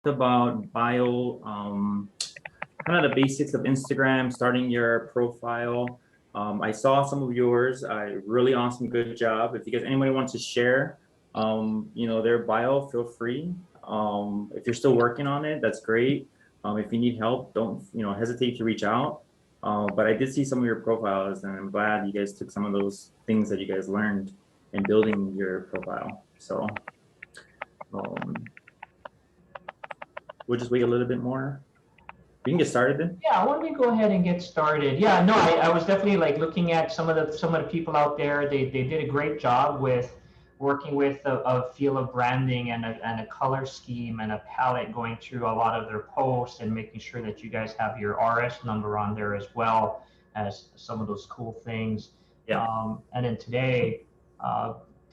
about bio, kind of the basics of Instagram, starting your profile. I saw some of yours. Really awesome, good job. If you guys, anybody wants to share, their bio, feel free. If you're still working on it, that's great. If you need help, don't, hesitate to reach out. But I did see some of your profiles, and I'm glad you guys took some of those things that you guys learned in building your profile. So we'll just wait a little bit more. We can get started then. Yeah, why don't we go ahead and get started? Yeah, no, I was definitely like looking at some of the people out there. They did a great job with working with a feel of branding and a color scheme and a palette, going through a lot of their posts and making sure that you guys have your RS number on there as well as some of those cool things. Yeah. And then today,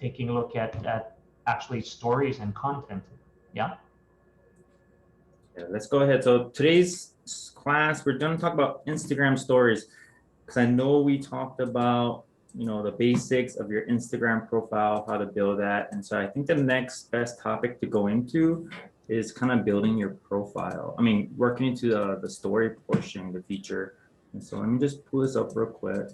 taking a look at actually stories and content. Yeah. Yeah, let's go ahead. So today's class, we're going to talk about Instagram stories, because I know we talked about, the basics of your Instagram profile, how to build that. And so I think the next best topic to go into is kind of building your profile. I mean, working into the story portion, the feature. And so let me just pull this up real quick.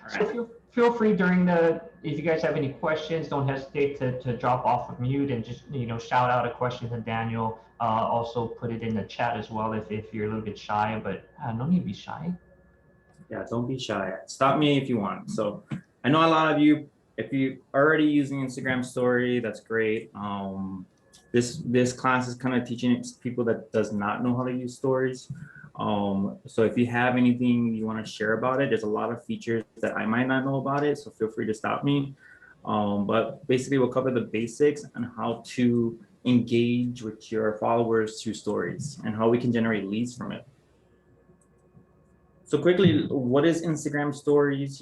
So feel free during if you guys have any questions, don't hesitate to drop off of mute and just, shout out a question to Daniel. Also put it in the chat as well if you're a little bit shy, but no need to be shy. Yeah, don't be shy. Stop me if you want. So I know a lot of you, if you're already using Instagram story, that's great. This class is kind of teaching people that does not know how to use stories. So if you have anything you want to share about it, there's a lot of features that I might not know about it, so feel free to stop me. But basically we'll cover the basics on how to engage with your followers through stories and how we can generate leads from it. So quickly, what is Instagram stories?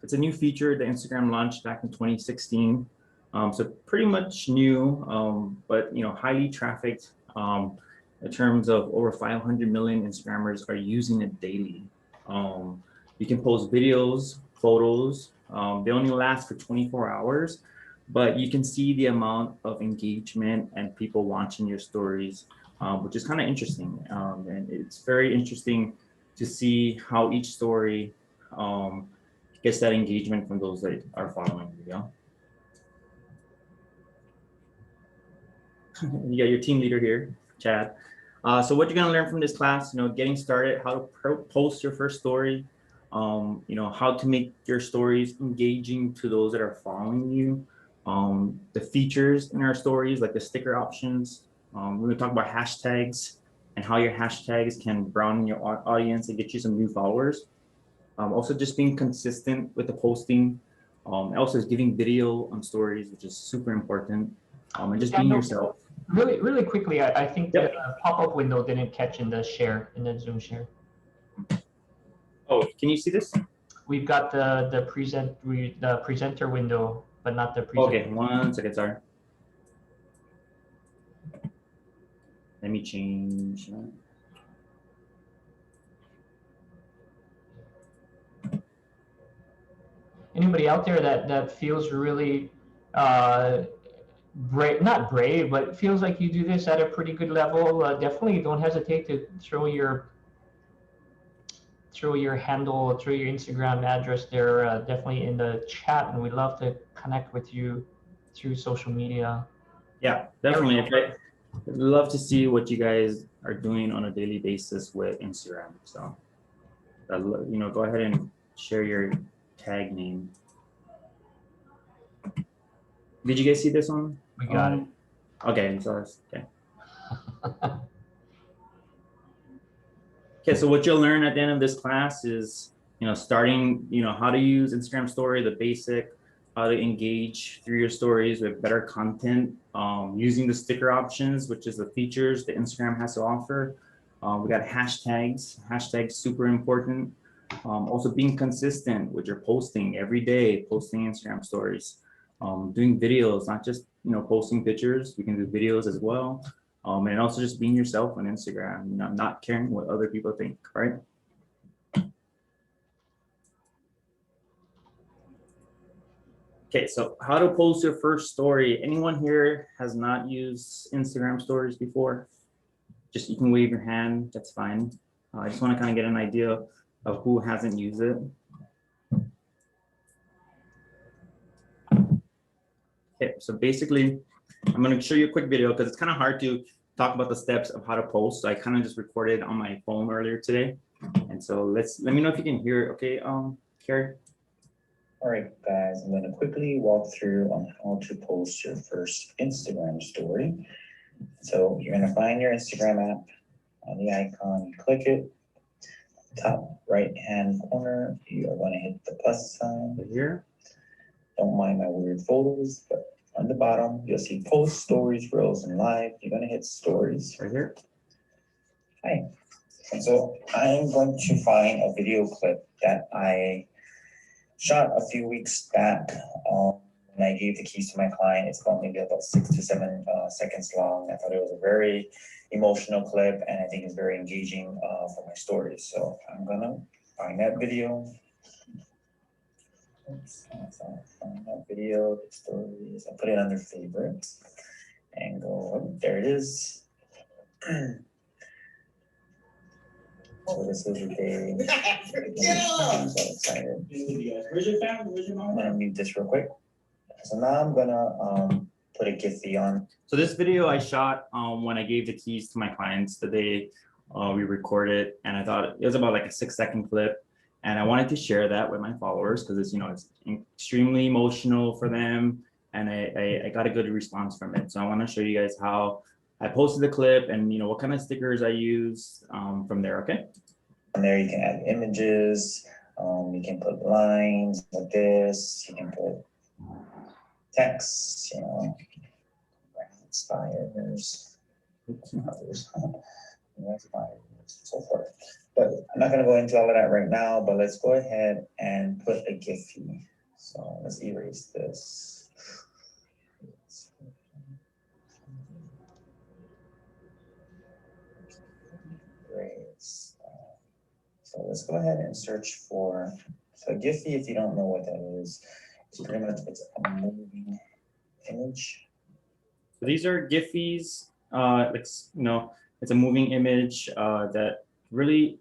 It's a new feature that Instagram launched back in 2016. So pretty much new, but highly trafficked. In terms of over 500 million Instagrammers are using it daily. You can post videos, photos. They only last for 24 hours, but you can see the amount of engagement and people watching your stories, which is kind of interesting. And it's very interesting to see how each story gets that engagement from those that are following you. You got your team leader here, Chad. So what you're gonna learn from this class, getting started, how to post your first story, how to make your stories engaging to those that are following you, the features in our stories, like the sticker options. We're gonna talk about hashtags and how your hashtags can broaden your audience and get you some new followers. Also just being consistent with the posting. Also is giving video on stories, which is super important. And just being yourself. Really quickly, I think Yep. the pop-up window didn't catch in the Zoom share. Oh, can you see this? We've got the presenter window, but not the presenter. Okay, 1 second, sorry. Let me change that. Anybody out there that feels really brave, not brave, but feels like you do this at a pretty good level, definitely don't hesitate to throw your handle, throw your Instagram address there, definitely in the chat, and we'd love to connect with you through social media. Yeah, definitely. I'd love to see what you guys are doing on a daily basis with Instagram. So, go ahead and share your tag name. Did you guys see this one? We got it. Okay, so okay. Okay, so what you'll learn at the end of this class is, starting, how to use Instagram story, the basic, how to engage through your stories with better content, using the sticker options, which is the features that Instagram has to offer. We got hashtags super important. Also being consistent with your posting every day, posting Instagram stories, doing videos, not just, posting pictures. We can do videos as well. And also just being yourself on Instagram, not caring what other people think, right? Okay, so how to post your first story. Anyone here has not used Instagram stories before? Just you can wave your hand, that's fine. I just want to kind of get an idea of who hasn't used it. Okay, so basically, I'm going to show you a quick video because it's kind of hard to talk about the steps of how to post. So I kind of just recorded on my phone earlier today. And so let me know if you can hear it. Okay, Carrie? All right, guys, I'm going to quickly walk through on how to post your first Instagram story. So you're going to find your Instagram app on the icon, you click it, top right-hand corner, you are going to hit the plus sign. Right here. Don't mind my weird photos, but on the bottom, you'll see post, stories, reels, and live. You're going to hit stories. Right here. Hi. And so I'm going to find a video clip that I shot a few weeks back when I gave the keys to my client. It's about maybe about 6 to 7 seconds long. I thought it was a very emotional clip, and I think it's very engaging for my stories. So I'm gonna find that video. Oops, find that video, the stories. I put it under favorites and go, oh, there it is. So this is the day. I'm so excited. Where's your family? Where's your I'm mom? gonna mute this real quick. So now I'm gonna put a Giphy on. So this video I shot when I gave the keys to my clients the day we recorded, and I thought it was about like a 6-second clip, and I wanted to share that with my followers because it's it's extremely emotional for them, and I got a good response from it. So I want to show you guys how I posted the clip and what kind of stickers I used from there. Okay. On there you can add images. You can put lines like this. You can put text. Inspires. Others. Inspires. So forth. But I'm not going to go into all of that right now. But let's go ahead and put a Giphy. So let's erase this. So let's go ahead and search for, so Giphy, if you don't know what that is, it's pretty much, it's a moving image. So these are Giphies. It's a moving image that really,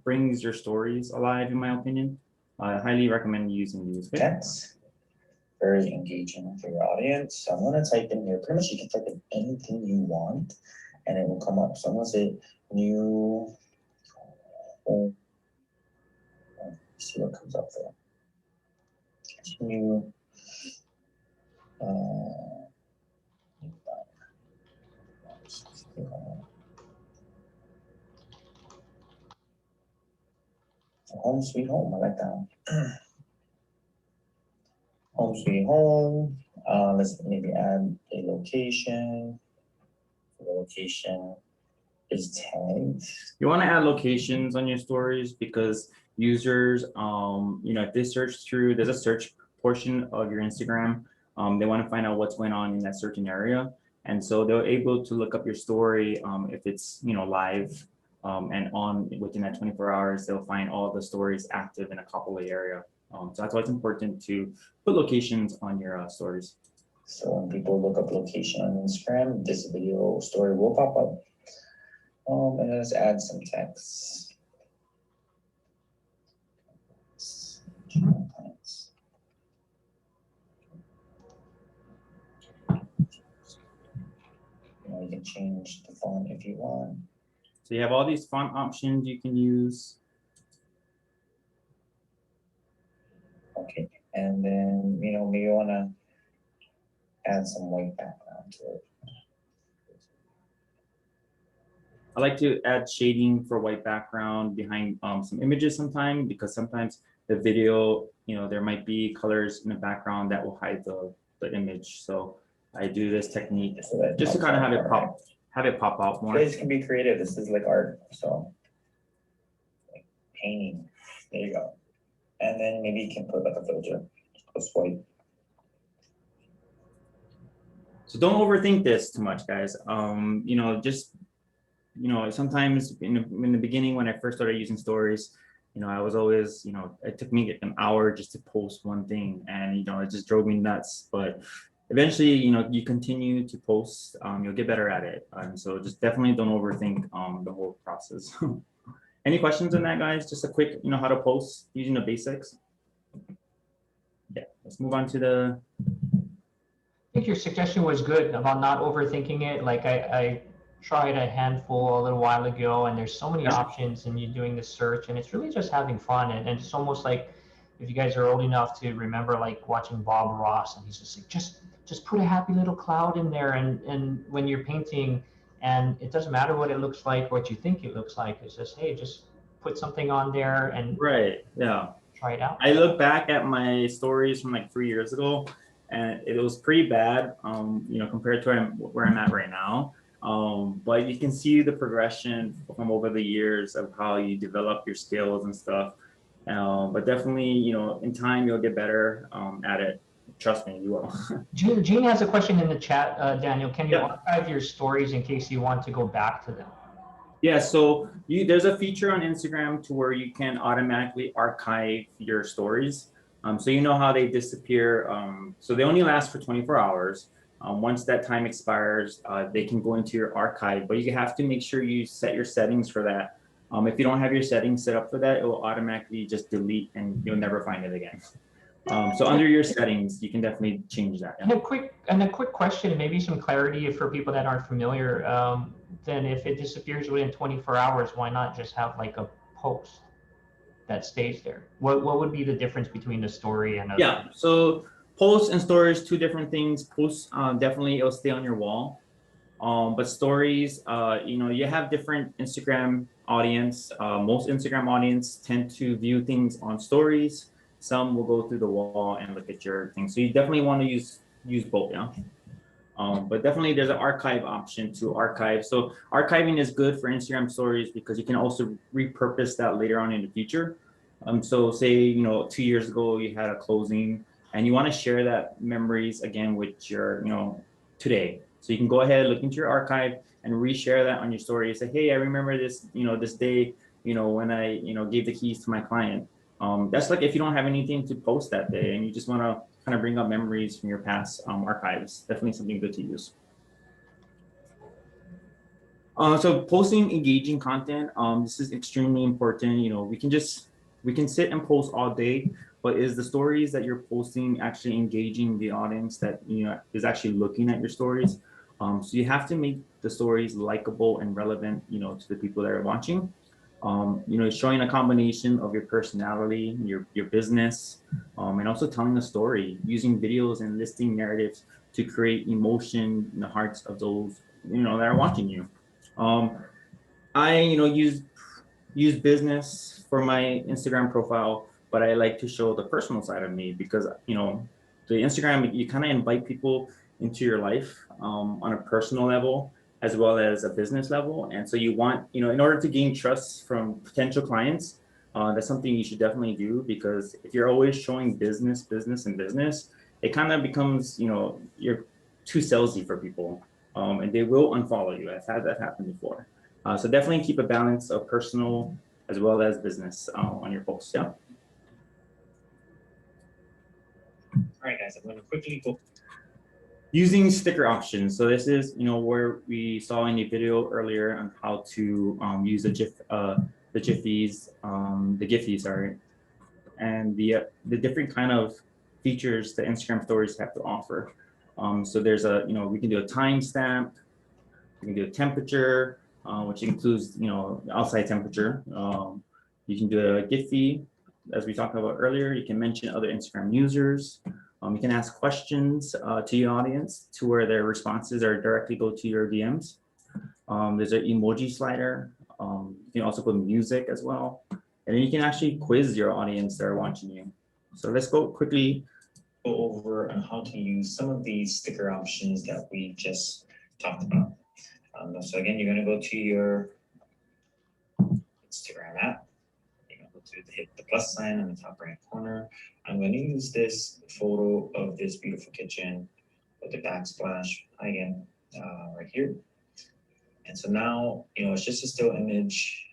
brings your stories alive, in my opinion. I highly recommend using these. That's very engaging for your audience. So I'm going to type in here, pretty much you can type in anything you want and it will come up. So I'm going to say new, see what comes up there. New, home sweet home, I like that. Home sweet home. Let's maybe add a location. The location is tagged. You want to add locations on your stories because users, if they search through, there's a search portion of your Instagram. They want to find out what's going on in that certain area. And so they're able to look up your story if it's, live and on within that 24 hours, they'll find all the stories active in a couple of area. So that's why it's important to put locations on your stories. So when people look up location on Instagram, this video story will pop up. And let's add some text. You can change the font if you want. So you have all these font options you can use. Okay, and then maybe you want to add some white background to it. I like to add shading for white background behind some images sometimes, because sometimes the video, there might be colors in the background that will hide the image. So I do this technique So that just to kind of have it pop out more. You guys can be creative. This is like art. So like painting. There you go. And then maybe you can put like a filter. Just white. So don't overthink this too much, guys. Sometimes in the beginning when I first started using stories, I was always, it took me an hour just to post one thing, and it just drove me nuts. But eventually, you continue to post, you'll get better at it. And so just definitely don't overthink the whole process. Any questions on that, guys? Just a quick, how to post using the basics. Yeah, let's move on to the. I think your suggestion was good about not overthinking it. Like I tried a handful a little while ago, and there's so many options, and you're doing the search, and it's really just having fun. And it's almost like if you guys are old enough to remember, like watching Bob Ross, and he's just like, just put a happy little cloud in there, and when you're painting, and it doesn't matter what it looks like, what you think it looks like. It's just, hey, just put something on there and Right. Yeah. try it out. I look back at my stories from like 3 years ago, and it was pretty bad, compared to where I'm at right now. But you can see the progression from over the years of how you develop your skills and stuff. But definitely, in time you'll get better at it. Trust me, you will. Gene has a question in the chat, Daniel. Can you Yeah. archive your stories in case you want to go back to them? Yeah, so there's a feature on Instagram to where you can automatically archive your stories. So you know how they disappear. So they only last for 24 hours. Once that time expires, they can go into your archive, but you have to make sure you set your settings for that. If you don't have your settings set up for that, it will automatically just delete and you'll never find it again. So under your settings, you can definitely change that. Yeah. And a quick question, and maybe some clarity for people that aren't familiar. Then if it disappears within 24 hours, why not just have like a post that stays there? What would be the difference between the story and Yeah, so posts and stories, two different things. Posts, definitely it'll stay on your wall. But stories, you have different Instagram audience. Most Instagram audience tend to view things on stories. Some will go through the wall and look at your thing. So you definitely want to use both, yeah. But definitely there's an archive option to archive. So archiving is good for Instagram stories because you can also repurpose that later on in the future. So say, 2 years ago you had a closing and you want to share that memories again with your, today. So you can go ahead, look into your archive and reshare that on your story. You say, hey, I remember this, this day, when I, gave the keys to my client. That's like if you don't have anything to post that day and you just want to kind of bring up memories from your past archives. Definitely something good to use. So posting engaging content, this is extremely important. We can sit and post all day, but is the stories that you're posting actually engaging the audience that is actually looking at your stories? So you have to make the stories likable and relevant, to the people that are watching. Showing a combination of your personality, your business, and also telling a story, using videos and listing narratives to create emotion in the hearts of those that are watching you. I use business for my Instagram profile, but I like to show the personal side of me because the Instagram, you kind of invite people into your life on a personal level as well as a business level. And so you want, in order to gain trust from potential clients, that's something you should definitely do because if you're always showing business, it kind of becomes, you're too salesy for people and they will unfollow you. I've had that happen before. So definitely keep a balance of personal as well as business on your posts. Yeah. All right, guys, I'm going to quickly go. Using sticker options. So this is, where we saw in the video earlier on how to use the Giphies, sorry, and the different kind of features that Instagram stories have to offer. So there's we can do a timestamp, we can do a temperature, which includes, outside temperature. You can do a Giphy, as we talked about earlier. You can mention other Instagram users. You can ask questions to your audience to where their responses are directly go to your DMs. There's an emoji slider. You can also put music as well. And then you can actually quiz your audience that are watching you. So let's quickly go over on how to use some of these sticker options that we just talked about. So again, you're going to go to your Instagram app. Hit the plus sign on the top right corner. I'm going to use this photo of this beautiful kitchen with the backsplash again right here. And so now, it's just a still image.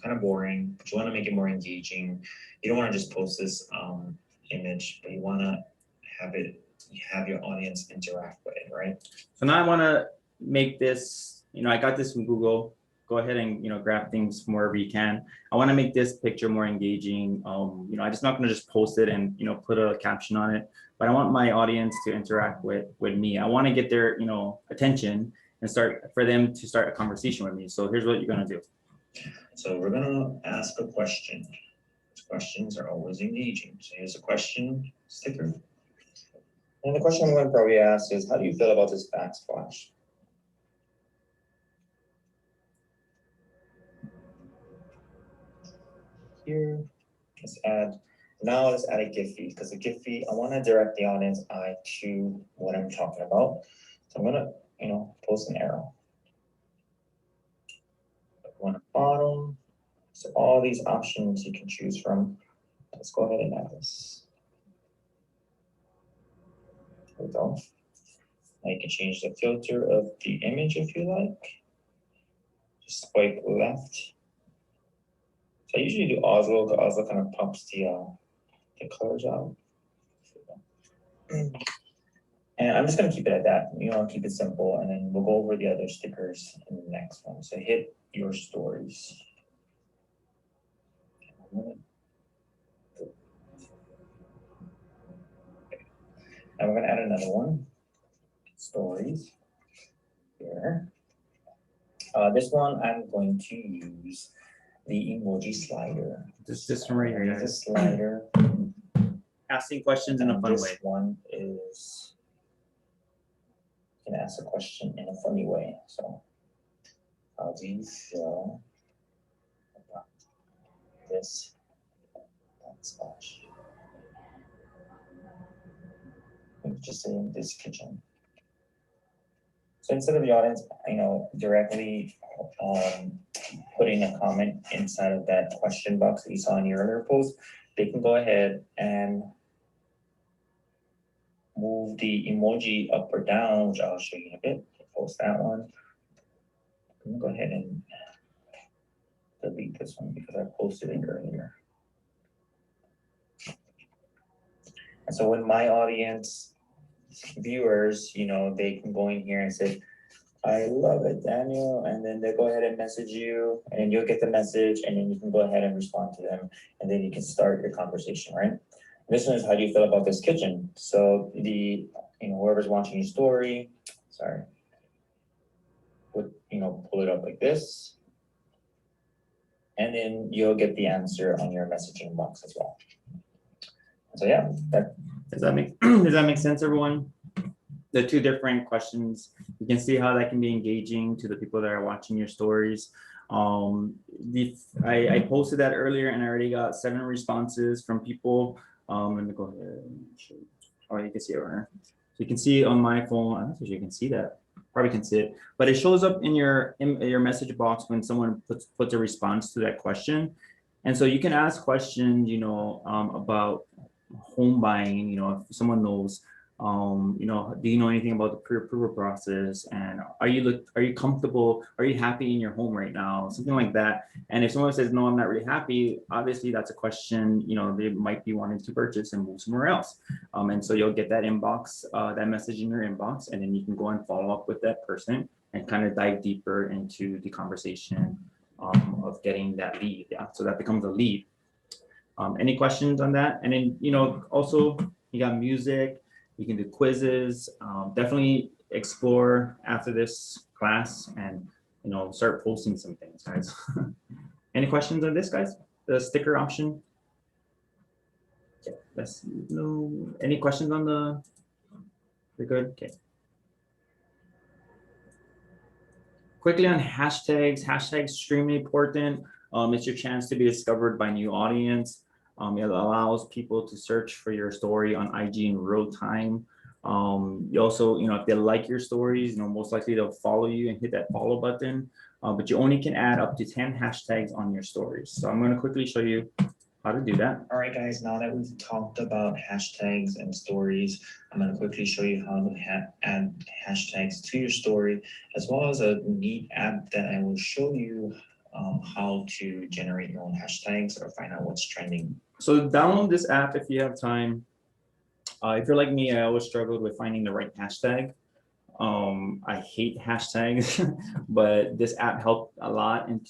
kind of boring, but you want to make it more engaging. You don't want to just post this image, but you want to have your audience interact with it, right? So now I want to make this, I got this from Google. Go ahead and, grab things from wherever you can. I want to make this picture more engaging. I'm just not going to just post it and, put a caption on it, but I want my audience to interact with me. I want to get their, attention and for them to start a conversation with me. So here's what you're going to do. So we're going to ask a question. Questions are always engaging. So here's a question sticker. And the question I'm going to probably ask is, how do you feel about this backsplash? Here, let's add a GIF feed, because the GIF feed, I want to direct the audience eye to what I'm talking about. So I'm going to, post an arrow. One at the bottom. So all these options you can choose from. Let's go ahead and add this. There we go. Now you can change the filter of the image if you like. Just swipe left. So I usually do Oslo, because Oslo kind of pops the colors out. And I'm just going to keep it at that. Keep it simple, and then we'll go over the other stickers in the next one. So hit your stories. Now we're going to add another one. Stories. Here. This one I'm going to use the emoji slider. This one right here. Use a slider. Asking questions in a fun way. This one is, you can ask a question in a funny way. So, how do you feel about this backsplash? Just in this kitchen. So instead of the audience, directly putting a comment inside of that question box that you saw in your earlier post, they can go ahead and move the emoji up or down, which I'll show you in a bit. Post that one. I'm gonna go ahead and delete this one because I posted it earlier. And so when my audience viewers, they can go in here and say, I love it, Daniel. And then they go ahead and message you, and you'll get the message, and then you can go ahead and respond to them. And then you can start your conversation, right? This one is, how do you feel about this kitchen? So whoever's watching your story, pull it up like this. And then you'll get the answer on your messaging box as well. So yeah, does that make sense, everyone? The two different questions, you can see how that can be engaging to the people that are watching your stories. I posted that earlier, and I already got 7 responses from people. Let me go ahead and show you. Oh, you can see it right here. So you can see on my phone. I don't think you can see that. Probably can see it, but it shows up in your message box when someone puts a response to that question. And so you can ask questions, about home buying. If someone knows, do you know anything about the pre-approval process, and are you comfortable? Are you happy in your home right now? Something like that. And if someone says, no, I'm not really happy, obviously that's a question, they might be wanting to purchase and move somewhere else. And so you'll get that inbox, that message in your inbox, and then you can go and follow up with that person and kind of dive deeper into the conversation of getting that lead. Yeah, so that becomes a lead. Any questions on that? And then, also you got music. You can do quizzes. Definitely explore after this class, and start posting some things, guys. Any questions on this, guys? The sticker option. Yeah, no. Any questions on the? You're good. Okay. Quickly on hashtags. Hashtags extremely important. It's your chance to be discovered by new audience. It allows people to search for your story on IG in real time. You also, if they like your stories, most likely they'll follow you and hit that follow button. But you only can add up to 10 hashtags on your stories. So I'm going to quickly show you how to do that. All right, guys, now that we've talked about hashtags and stories, I'm going to quickly show you how to add hashtags to your story, as well as a neat app that I will show you how to generate your own hashtags or find out what's trending. So download this app if you have time. If you're like me, I always struggled with finding the right hashtag. I hate hashtags, but this app helped a lot and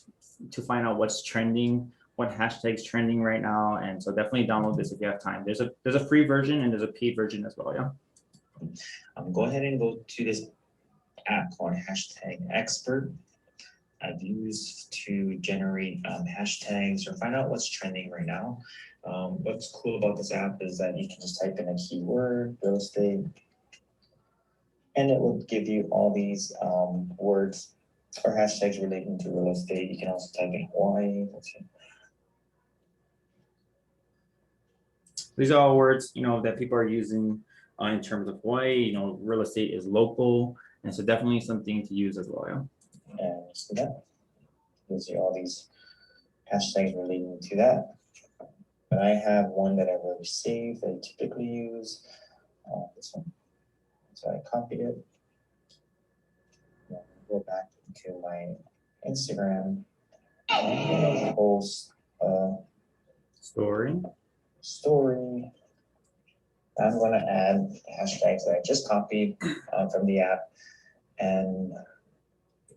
to find out what's trending, what hashtags trending right now. And so definitely download this if you have time. There's a free version and there's a paid version as well. Yeah. Go ahead and go to this app called Hashtag Expert. I've used to generate hashtags or find out what's trending right now. What's cool about this app is that you can just type in a keyword, real estate, and it will give you all these words or hashtags relating to real estate. You can also type in Hawaii. These are all words, that people are using in terms of Hawaii. Real estate is local, and so definitely something to use as well. Yeah. And you see that? Gives you all these hashtags relating to that. But I have one that I've already saved that I typically use. This one. So I copied it. Go back to my Instagram. I'm gonna post a Story. I'm gonna add hashtags that I just copied from the app. And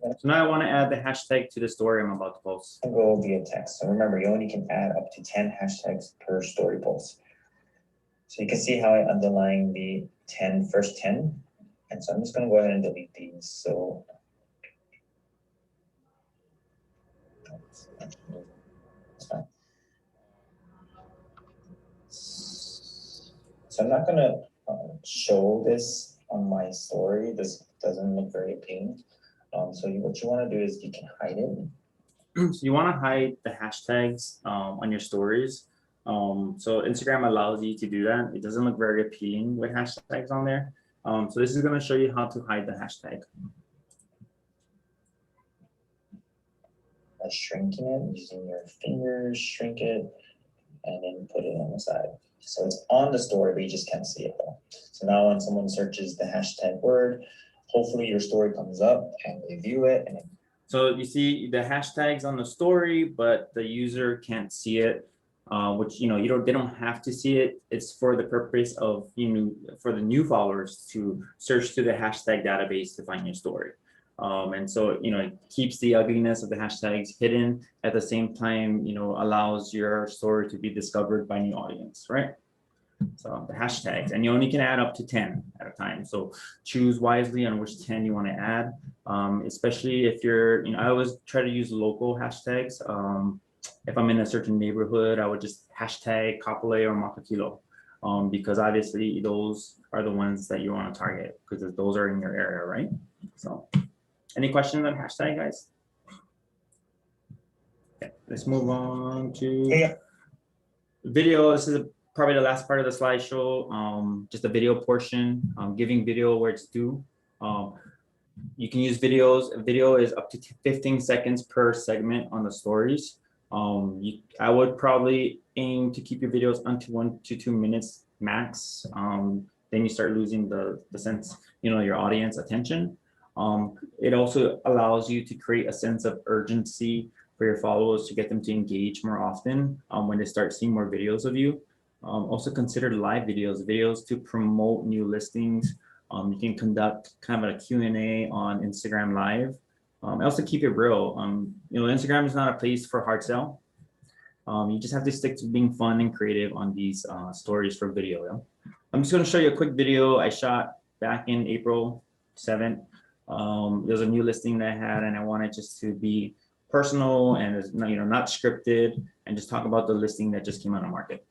so now I want to add the hashtag to the story I'm about to post. I'll go via text. So remember, you only can add up to 10 hashtags per story post. So you can see how I underline the first 10. And so I'm just gonna go ahead and delete these. So that's fine. So I'm not gonna show this on my story. This doesn't look very appealing. So what you want to do is you can hide it. So you want to hide the hashtags on your stories. So Instagram allows you to do that. It doesn't look very appealing with hashtags on there. So this is going to show you how to hide the hashtag. By shrinking it, using your fingers, shrink it, and then put it on the side. So it's on the story, but you just can't see it though. So now when someone searches the hashtag word, hopefully your story comes up and they view it. And so you see the hashtags on the story, but the user can't see it, which they don't have to see it. It's for the purpose of for the new followers to search through the hashtag database to find your story. And so it keeps the ugliness of the hashtags hidden, at the same time allows your story to be discovered by new audience, right? So the hashtags, and you only can add up to 10 at a time. So choose wisely on which 10 you want to add, especially if you're, I always try to use local hashtags. If I'm in a certain neighborhood, I would just hashtag Kapolei or Makakilo, because obviously those are the ones that you want to target because those are in your area, right? So any questions on hashtag, guys? Okay, let's move on to video. This is probably the last part of the slideshow, just the video portion, giving video where it's due. You can use videos. A video is up to 15 seconds per segment on the stories. I would probably aim to keep your videos under 1 to 2 minutes max. Then you start losing the sense, your audience attention. It also allows you to create a sense of urgency for your followers to get them to engage more often when they start seeing more videos of you. Also consider live videos to promote new listings. You can conduct kind of a Q&A on Instagram Live. Also keep it real. Instagram is not a place for hard sell. You just have to stick to being fun and creative on these stories for video. Yeah? I'm just going to show you a quick video I shot back in April 7th. There's a new listing that I had, and I wanted just to be personal and not scripted, and just talk about the listing that just came on the market.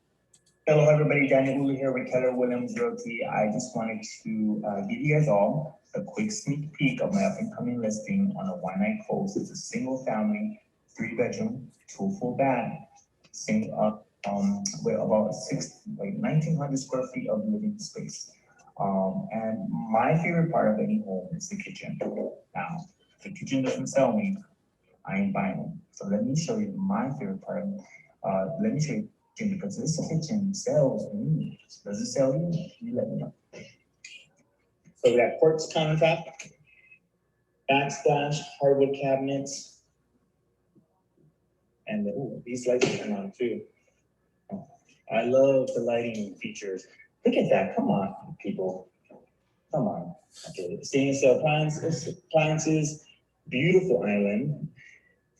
Hello everybody, Daniel Wu here with Keller Williams Realty. I just wanted to give you guys all a quick sneak peek of my up and coming listing on a one-night post. It's a single family, 3-bedroom, 2 full bath, with about 1,900 square feet of living space. And my favorite part of any home is the kitchen. Now, if the kitchen doesn't sell me, I ain't buying it. So let me show you my favorite part. Let me show you, because this kitchen sells me. Does it sell you? You let me know. So we got quartz countertop, backsplash, hardwood cabinets, And these lights turn on too. I love the lighting features. Look at that, come on, people. Come on. Okay, stainless steel appliances, beautiful island.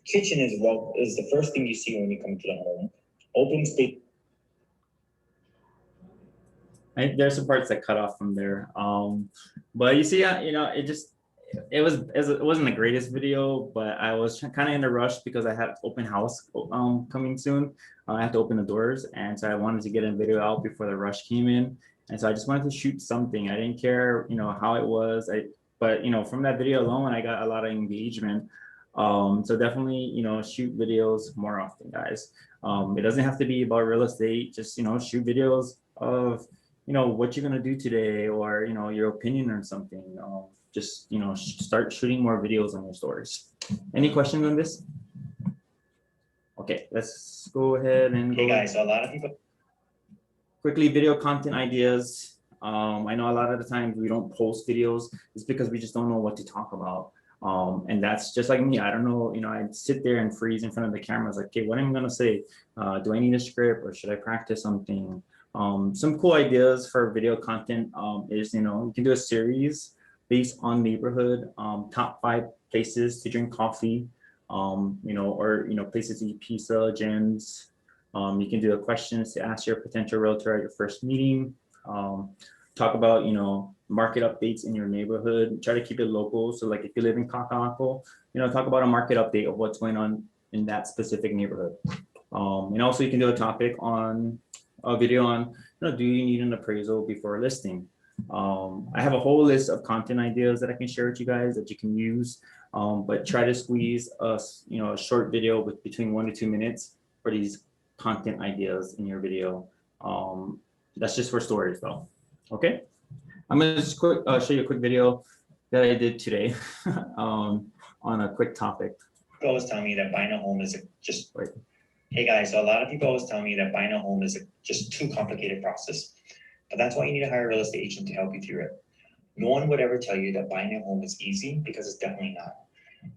Kitchen is the first thing you see when you come to the home. Open space. There's some parts that cut off from there. But you see, it wasn't the greatest video, but I was kind of in a rush because I had open house coming soon. I have to open the doors, and so I wanted to get a video out before the rush came in. And so I just wanted to shoot something. I didn't care, how it was. But from that video alone, I got a lot of engagement. So definitely, shoot videos more often, guys. It doesn't have to be about real estate. Just shoot videos of what you're gonna do today, or your opinion on something. Just start shooting more videos on your stories. Any questions on this? Okay, let's go ahead and Hey go. guys, so a lot of people. Quickly, video content ideas. I know a lot of the times we don't post videos. It's because we just don't know what to talk about. And that's just like me. I don't know, I sit there and freeze in front of the camera. It's like, okay, what am I gonna say? Do I need a script, or should I practice something? Some cool ideas for video content is, you can do a series based on neighborhood, top 5 places to drink coffee, or places to eat pizza, gyms. You can do a questions to ask your potential realtor at your first meeting. Talk about, market updates in your neighborhood. Try to keep it local. So like if you live in Kakalako, talk about a market update of what's going on in that specific neighborhood. And also you can do a topic on a video on, do you need an appraisal before listing? I have a whole list of content ideas that I can share with you guys that you can use, but try to squeeze a short video with between 1 to 2 minutes for these content ideas in your video. That's just for stories though. Okay, I'm gonna just show you a quick video that I did today on a quick topic. People always tell me that buying a home is Hey guys, so a lot of people always tell me that buying a home is just too complicated process. But that's why you need to hire a real estate agent to help you through it. No one would ever tell you that buying a home is easy, because it's definitely not.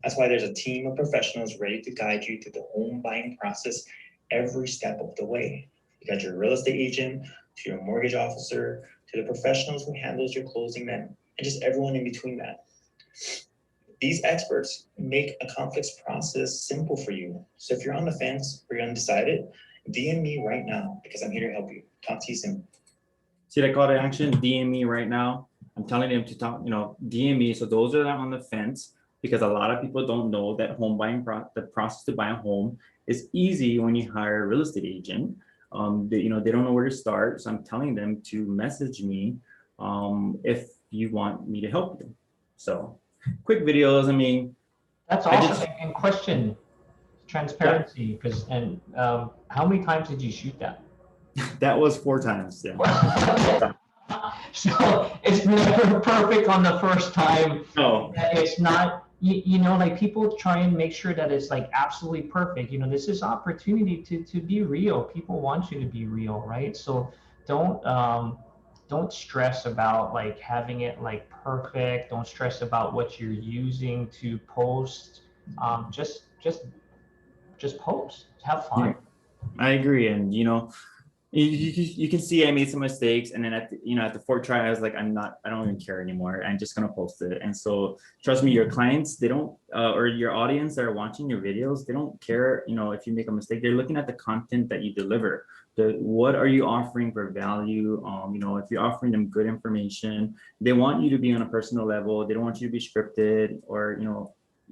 That's why there's a team of professionals ready to guide you through the home buying process every step of the way. You got your real estate agent, to your mortgage officer, to the professionals who handles your closing then, and just everyone in between that. These experts make a complex process simple for you. So if you're on the fence or you're undecided, DM me right now, because I'm here to help you. Talk to you soon. See that call to action? DM me right now. I'm telling them to talk, DM me. So those are on the fence, because a lot of people don't know that home buying, the process to buy a home is easy when you hire a real estate agent. They don't know where to start. So I'm telling them to message me if you want me to help you. So quick videos. I mean, That's awesome. And question transparency, because how many times did you shoot that? That was 4 times. Yeah. So it's never perfect on the first time. No. It's not, like people try and make sure that it's like absolutely perfect. This is opportunity to be real. People want you to be real, right? So don't stress about like having it like perfect. Don't stress about what you're using to post. Just post. Have fun. Yeah, I agree. And you can see I made some mistakes, and then at the 4th try I was like, I don't even care anymore. I'm just gonna post it. And so trust me, your clients, they don't or your audience that are watching your videos, they don't care if you make a mistake. They're looking at the content that you deliver. What are you offering for value? If you're offering them good information, they want you to be on a personal level. They don't want you to be scripted or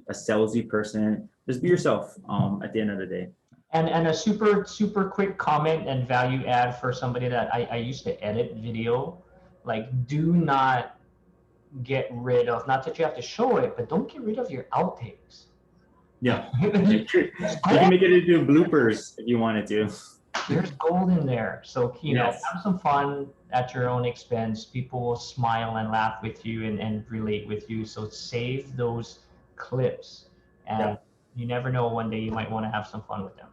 a salesy person. Just be yourself at the end of the day. And a super quick comment and value add for somebody that I used to edit video, like do not get rid of, not that you have to show it, but don't get rid of your outtakes. Yeah, you can make it into bloopers if you wanted to. There's gold in there. So, Yes. have some fun at your own expense. People will smile and laugh with you and relate with you. So save those clips, and you never know, one day you might want to have some fun with them.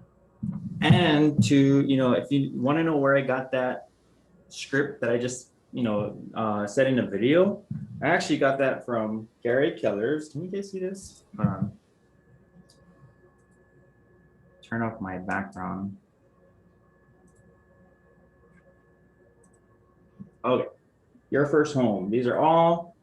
And to, if you want to know where I got that script that I just, said in a video, I actually got that from Gary Keller's. Can you guys see this? turn off my background. Okay, your first home. These are all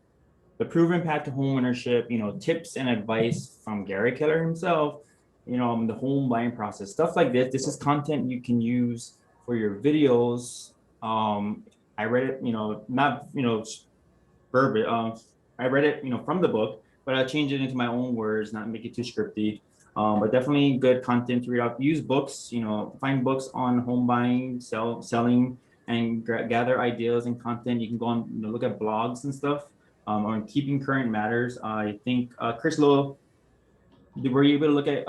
the proven path to home ownership, you know, tips and advice from Gary Keller himself, you know, the home buying process, stuff like this. This is content you can use for your videos. I read it, you know, not, you know, verbiage. I read it, you know, from the book, but I changed it into my own words, not make it too scripty. But definitely good content to read up. Use books, you know, find books on home buying, selling, and gather ideas and content. You can go on, you know, look at blogs and stuff on keeping current matters. I think Chris Lowe, were you able to look at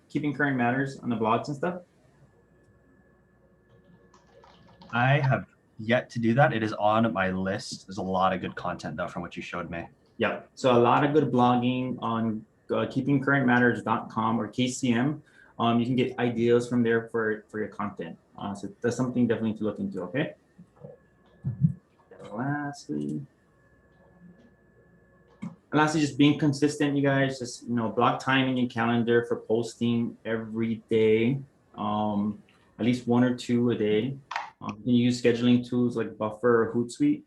keeping current matters on the blogs and stuff? I have yet to do that. It is on my list. There's a lot of good content though from what you showed me. Yeah, so a lot of good blogging on keepingcurrentmatters.com or KCM. You can get ideas from there for your content. So that's something definitely to look into, okay? Lastly, just being consistent, you guys. Just, you know, block time in your calendar for posting every day, at least 1 or 2 a day. You can use scheduling tools like Buffer or Hootsuite.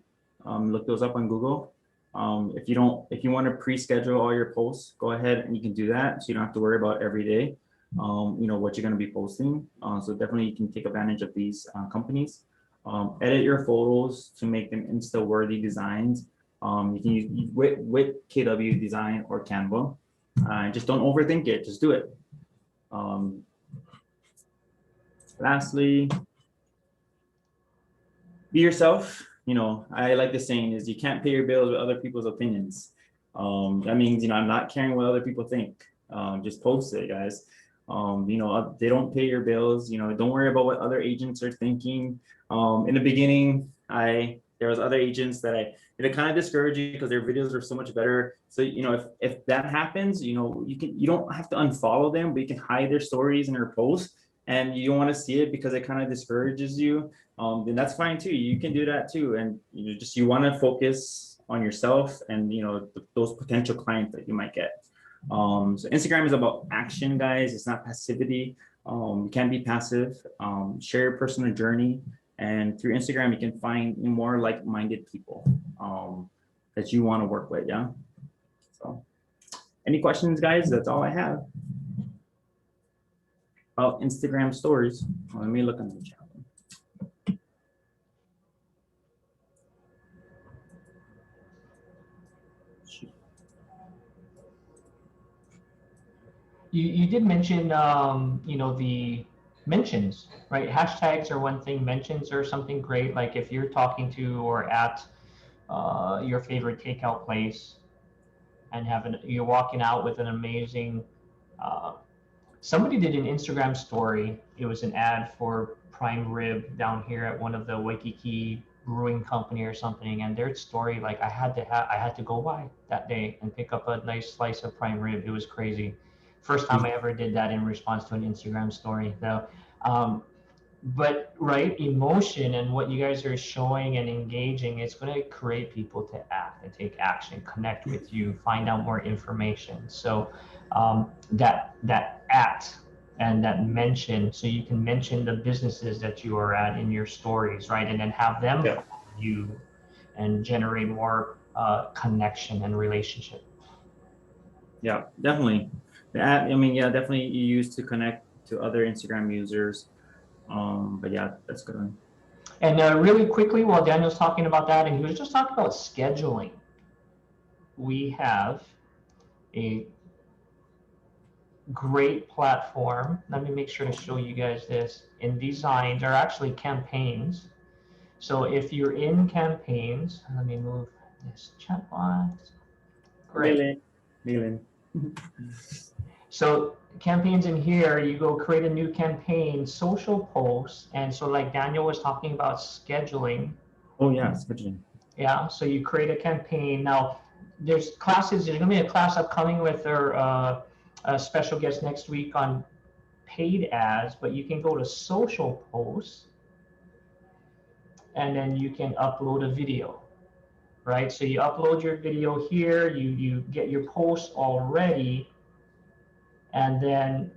Look those up on Google. If you want to pre-schedule all your posts, go ahead and you can do that. So you don't have to worry about every day, you know, what you're going to be posting. So definitely you can take advantage of these companies. Edit your photos to make them Insta-worthy designs. You can use with KW Design or Canva. Just don't overthink it. Just do it. Lastly, be yourself. You know, I like the saying is you can't pay your bills with other people's opinions. That means, you know, I'm not caring what other people think. Just post it, guys. You know, they don't pay your bills. You know, don't worry about what other agents are thinking. In the beginning, there was other agents that it kind of discouraged you because their videos are so much better. So, you know, if that happens, you know, you don't have to unfollow them, but you can hide their stories and their posts, and you don't want to see it because it kind of discourages you. Then that's fine too. You can do that too. And you want to focus on yourself and, you know, those potential clients that you might get. So Instagram is about action, guys. It's not passivity. You can't be passive. Share your personal journey. And through Instagram, you can find more like-minded people that you want to work with. Yeah. So any questions, guys? That's all I have. About Instagram stories. Let me look on the chat. You did mention, you know, the mentions, right? Hashtags are one thing. Mentions are something great. Like if you're talking to or at your favorite takeout place and you're walking out with an amazing, somebody did an Instagram story. It was an ad for prime rib down here at one of the Waikiki brewing company or something, and their story, like I had to go by that day and pick up a nice slice of prime rib. It was crazy. First time I ever did that in response to an Instagram story. So, but right, emotion and what you guys are showing and engaging, it's going to create people to act and take action, connect with you, find out more information. So that at and that mention, so you can mention the businesses that you are at in your stories, right? And then have them follow you and generate more connection and relationship. Yeah, definitely. The app, I mean, yeah, definitely you use to connect to other Instagram users. But yeah, that's good one. And really quickly, while Daniel's talking about that, and he was just talking about scheduling, we have a great platform. Let me make sure to show you guys this. In designs are actually campaigns. So if you're in campaigns, let me move this chat box. Great. Leland. So campaigns in here, you go create a new campaign, social posts. And so like Daniel was talking about scheduling. Oh yeah, scheduling. Yeah, so you create a campaign. Now there's classes, there's gonna be a class upcoming with our a special guest next week on paid ads, but you can go to social posts and then you can upload a video, right? So you upload your video here, you get your post all ready, and then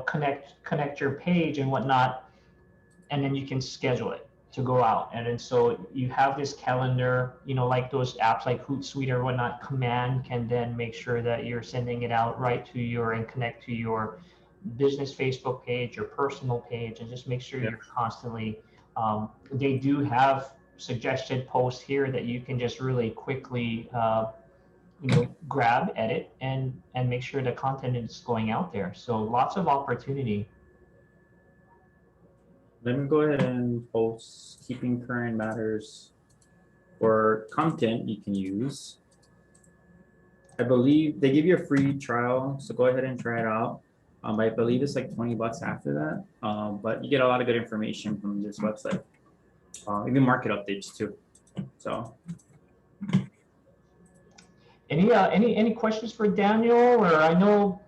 connect your page and whatnot, and then you can schedule it to go out. And then so you have this calendar, like those apps like Hootsuite or whatnot. Command can then make sure that you're sending it out right to and connect to your business Facebook page, your personal page, and just make sure you're constantly. They do have suggested posts here that you can just really quickly grab, edit, and make sure the content is going out there. So lots of opportunity. Let me go ahead and post keeping current matters for content you can use. I believe they give you a free trial, so go ahead and try it out. I believe it's like $20 after that, but you get a lot of good information from this website. Even market updates too. So, any questions for Daniel? Or I know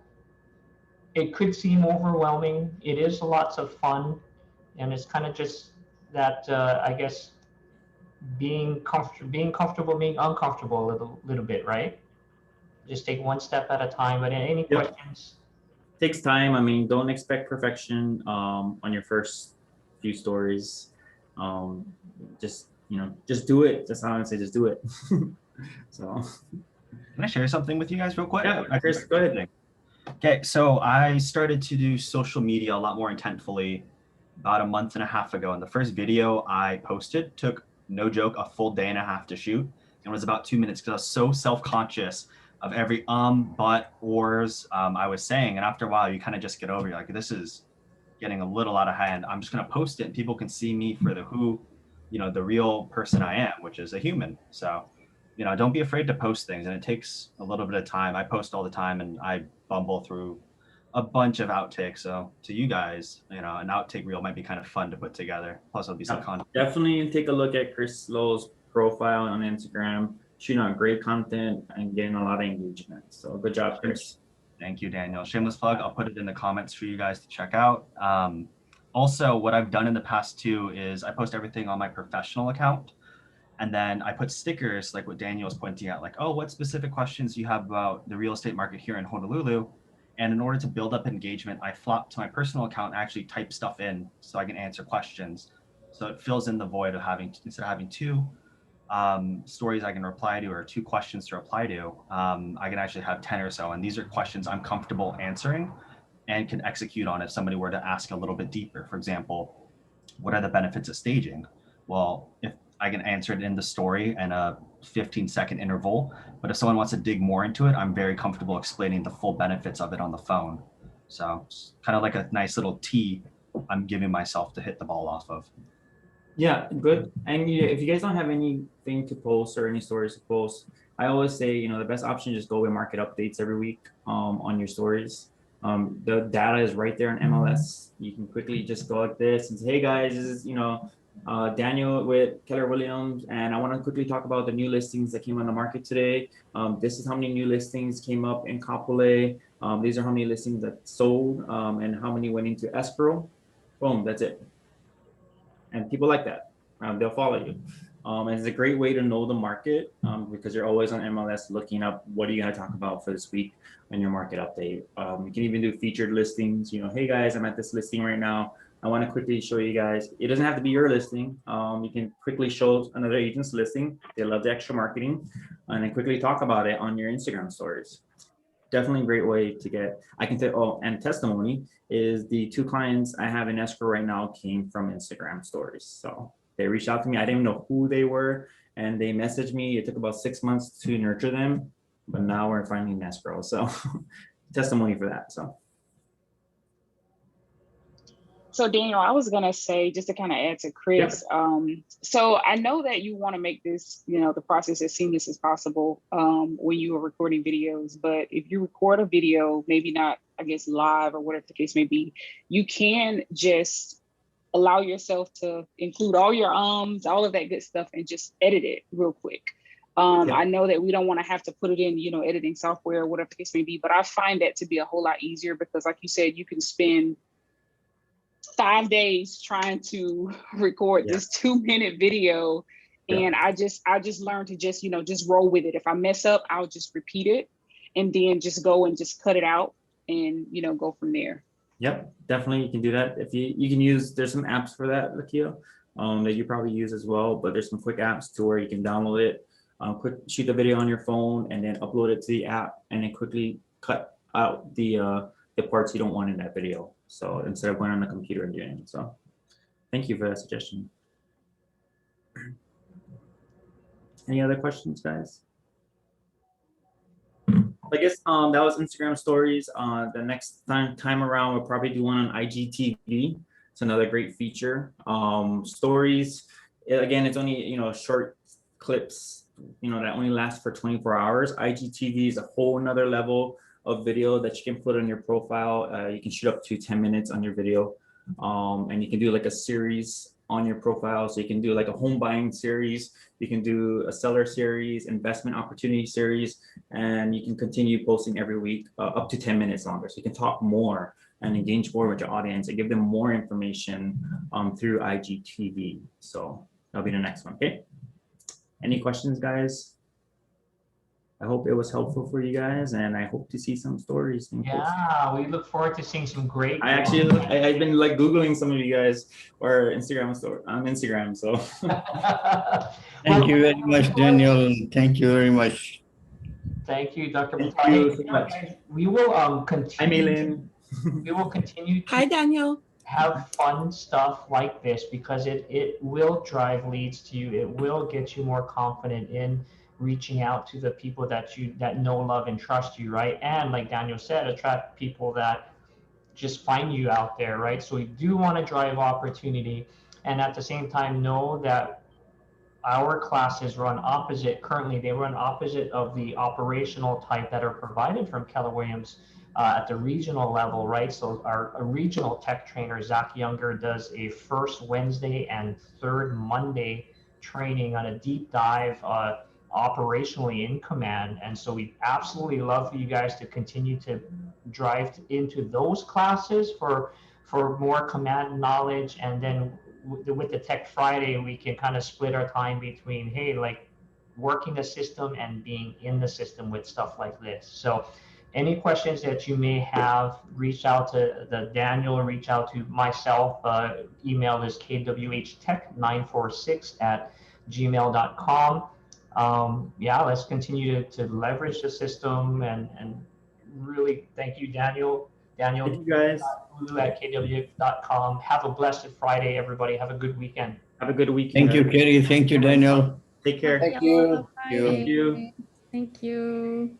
it could seem overwhelming. It is lots of fun, and it's kind of just that I guess being comfortable, being uncomfortable a little bit, right? Just take one step at a time. But any questions? Takes time. I mean, don't expect perfection on your first few stories. Just do it. That's how I say. Just do it. So, Can I share something with you guys real quick? yeah, Chris, go ahead. Okay, so I started to do social media a lot more intentfully about a month and a half ago. And the first video I posted took, no joke, a full day and a half to shoot, and was about 2 minutes because I was so self-conscious of every but, ors I was saying. And after a while, you kind of just get over it. Like, this is getting a little out of hand. I'm just going to post it and people can see me for the real person I am, which is a human. So, don't be afraid to post things. And it takes a little bit of time. I post all the time and I bumble through a bunch of outtakes. So to you guys, an outtake reel might be kind of fun to put together. Plus it'll be some content. Definitely take a look at Chris Lowe's profile on Instagram, shooting out great content and getting a lot of engagement. So good job, Chris. Thank you, Daniel. Shameless plug. I'll put it in the comments for you guys to check out. Also, what I've done in the past too is I post everything on my professional account. And then I put stickers like what Daniel was pointing out, like, oh, what specific questions do you have about the real estate market here in Honolulu? And in order to build up engagement, I flop to my personal account and actually type stuff in so I can answer questions. So it fills in the void of instead of having two stories I can reply to or two questions to reply to, I can actually have 10 or so. And these are questions I'm comfortable answering and can execute on if somebody were to ask a little bit deeper. For example, what are the benefits of staging? Well, if I can answer it in the story in a 15-second interval, but if someone wants to dig more into it, I'm very comfortable explaining the full benefits of it on the phone. So it's kind of like a nice little tee I'm giving myself to hit the ball off of. Yeah, good. And if you guys don't have anything to post or any stories to post, I always say, the best option is just go with market updates every week on your stories. The data is right there on MLS. You can quickly just go like this and say, hey guys, this is, Daniel with Keller Williams, and I want to quickly talk about the new listings that came on the market today. This is how many new listings came up in Kapolei. These are how many listings that sold and how many went into escrow. Boom, that's it. And people like that. They'll follow you. And it's a great way to know the market because you're always on MLS looking up what are you going to talk about for this week in your market update. You can even do featured listings. Hey guys, I'm at this listing right now. I want to quickly show you guys. It doesn't have to be your listing. You can quickly show another agent's listing. They love the extra marketing, and then quickly talk about it on your Instagram stories. Definitely a great way to get. I can say, and testimony is the 2 clients I have in escrow right now came from Instagram stories. So they reached out to me. I didn't even know who they were, and they messaged me. It took about 6 months to nurture them, but now we're finally in escrow. So testimony for that. So Daniel, I was gonna say, just to kind of add to Chris, so I know that you want to make this, the process as seamless as possible when you are recording videos, but if you record a video, maybe not, I guess, live or whatever the case may be, you can just allow yourself to include all your all of that good stuff and just edit it real quick. I know that we don't want to have to put it in, editing software or whatever the case may be, but I find that to be a whole lot easier because like you said, you can spend 5 days trying to record this 2-minute video. And I just learned to just roll with it. If I mess up, I'll just repeat it and then just go and just cut it out and, go from there. Yep, definitely you can do that. If you can use, there's some apps for that, Lakia, that you probably use as well, but there's some quick apps to where you can download it, quick shoot the video on your phone and then upload it to the app and then quickly cut out the parts you don't want in that video. So instead of going on the computer and doing it. So thank you for that suggestion. Any other questions, guys? I guess that was Instagram stories. The next time around, we'll probably do one on IGTV. It's another great feature. Stories, again, it's only, you know, short clips, you know, that only last for 24 hours. IGTV is a whole nother level of video that you can put on your profile. You can shoot up to 10 minutes on your video. And you can do like a series on your profile. So you can do like a home buying series, you can do a seller series, investment opportunity series, and you can continue posting every week up to 10 minutes longer. So you can talk more and engage more with your audience and give them more information through IGTV. So that'll be the next one, okay? Any questions, guys? I hope it was helpful for you guys, and I hope to see some stories. Yeah, we look forward to seeing some great. I actually I've been like Googling some of you guys or Instagram story on Instagram. So Thank you very much, Daniel. Thank you very much. Thank you, Dr. Thank Patel. you so much. We will continue. Hi, Maylin. We will continue to Hi, Daniel. have fun stuff like this because it will drive leads to you. It will get you more confident in reaching out to the people that know, love, and trust you, right? And like Daniel said, attract people that just find you out there, right? So we do want to drive opportunity, and at the same time know that our classes run opposite. Currently, they run opposite of the operational type that are provided from Keller Williams at the regional level, right? So our regional tech trainer, Zach Younger, does a first Wednesday and third Monday training on a deep dive operationally in command. And so we absolutely love for you guys to continue to drive into those classes for more command knowledge. And then with the Tech Friday, we can kind of split our time between, hey, like working the system and being in the system with stuff like this. So any questions that you may have, reach out to Daniel, reach out to myself. Email is kwhtech946@gmail.com. Yeah, let's continue to leverage the system and really thank you, Daniel. Thank you, guys. At kwh.com. Have a blessed Friday, everybody. Have a good weekend. Have a good weekend. Thank you, Kerry. Thank you, Daniel. Take care. Thank you. Thank you. Thank you.